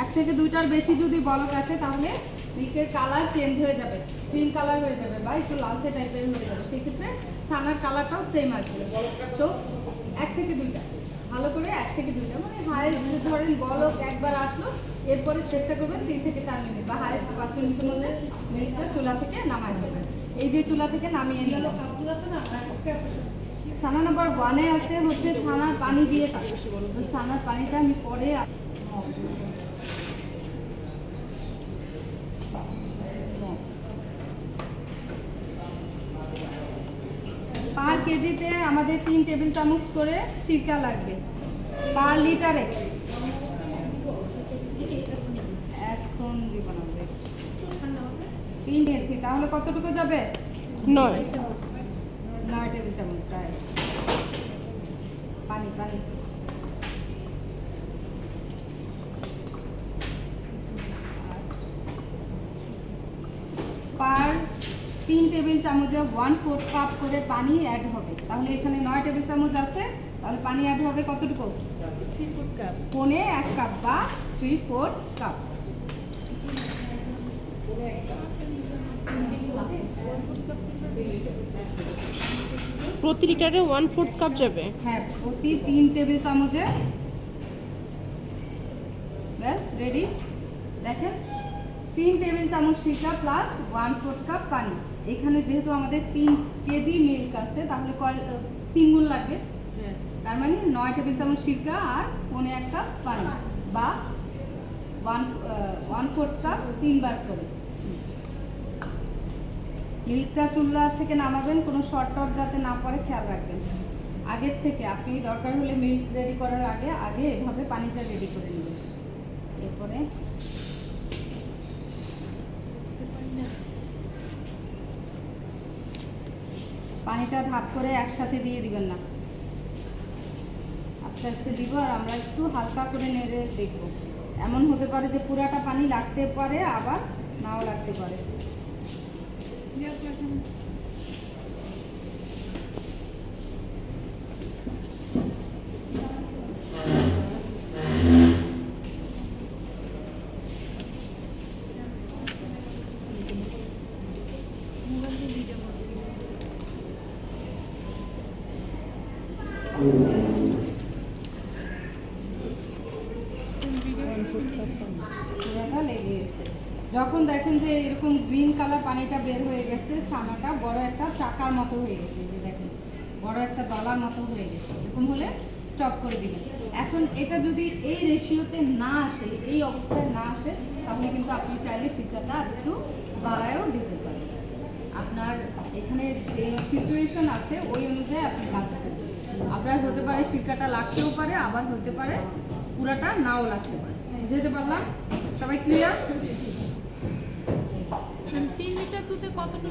1 থেকে 2টার বেশি যদি বলক আসে তাহলে মিল্কের কালার চেঞ্জ হয়ে যাবে, ক্রিম কালার হয়ে যাবে বা একটু লালচে টাইপের হয়ে যাবে। সেক্ষেত্রে ছানার কালারটাও সেম আসবে। তো 1 থেকে 2টা ভালো করে 1 থেকে 2টা মানে হাইস্ট ধরেন বলক একবার আসলো, এরপরে চেষ্টা করবেন 3 থেকে 4 মিনিট বা হাইস্ট 5 মিনিটের মধ্যে মিল্কটা চুলা থেকে নামাই দেবেন। এই যে চুলা থেকে নামিয়ে নিল ছানা নাম্বার 1-এ আছে হচ্ছে ছানার পানি দিয়ে কাটা। তো ছানার পানিটা আমি পরে পার কেজিতে আমাদের 3 টেবিল চামচ করে সিরকা লাগবে পার লিটারে। এখন দিব না 3 নিয়েছি, তাহলে কতটুকু যাবে? 9 টেবিল চামচ রাইট। পানি পানি পার 3 টেবিল চামচে 1/4 কাপ করে পানি অ্যাড হবে। তাহলে এখানে 9 টেবিল চামচ আছে, তাহলে পানি অ্যাড হবে কতটুকু? 3/4 কাপ, পৌনে 1 কাপ বা 3/4 কাপ। প্রতি লিটারে 1/4 কাপ যাবে। হ্যাঁ, প্রতি 3 টেবিল চামচে। ব্যাস রেডি। দেখেন 3 টেবিল চামচ সিরকা প্লাস 1/4 কাপ পানি। এখানে যেহেতু আমাদের 3 কেজি মিল্ক আছে তাহলে 3 গুণ লাগবে। তার মানে 9 টেবিল চামচ সিরকা আর পৌনে 1 কাপ পানি বা 1/4 কাপ 3 বার করে। মিল্কটা চুলা থেকে নামাবেন, কোনো শর্ট টট যাতে না পড়ে খেয়াল রাখবেন। আগের থেকে আপনি দরকার হলে মিল্ক রেডি করার আগে এভাবে পানিটা রেডি করে নেবেন। এরপরে পানিটা ধাপ করে একসাথে দিয়ে দিবেন না, আস্তে আস্তে দিব। আর আমরা একটু হালকা করে নেড়ে দেখব। এমন হতে পারে যে পুরাটা পানি লাগতে পারে, আবার নাও লাগতে পারে। লেগে গেছে। যখন দেখেন যে এরকম গ্রিন কালার পানিটা বের হয়ে গেছে, ছানাটা বড় একটা চাকার মতো হয়ে গেছে, যে দেখেন বড় একটা দলার মতো হয়ে গেছে, এরকম হলে স্টপ করে দিবেন। এখন এটা যদি এই রেশিওতে না আসে, এই অবস্থায় না আসে, তাহলে কিন্তু আপনি চাইলে সিরকাটা একটু বাড়ায়ও দিতে পারেন। আপনার এখানে যে সিচুয়েশন আছে ওই অনুযায়ী আপনি কাজ করবেন। আপনার হতে পারে সিরকাটা লাগতেও পারে, আবার হতে পারে পুরাটা নাও লাগতে পারে। বুঝতে পারলাম? সবাই ক্লিয়ার? 3 লিটার দুধে কতটুকু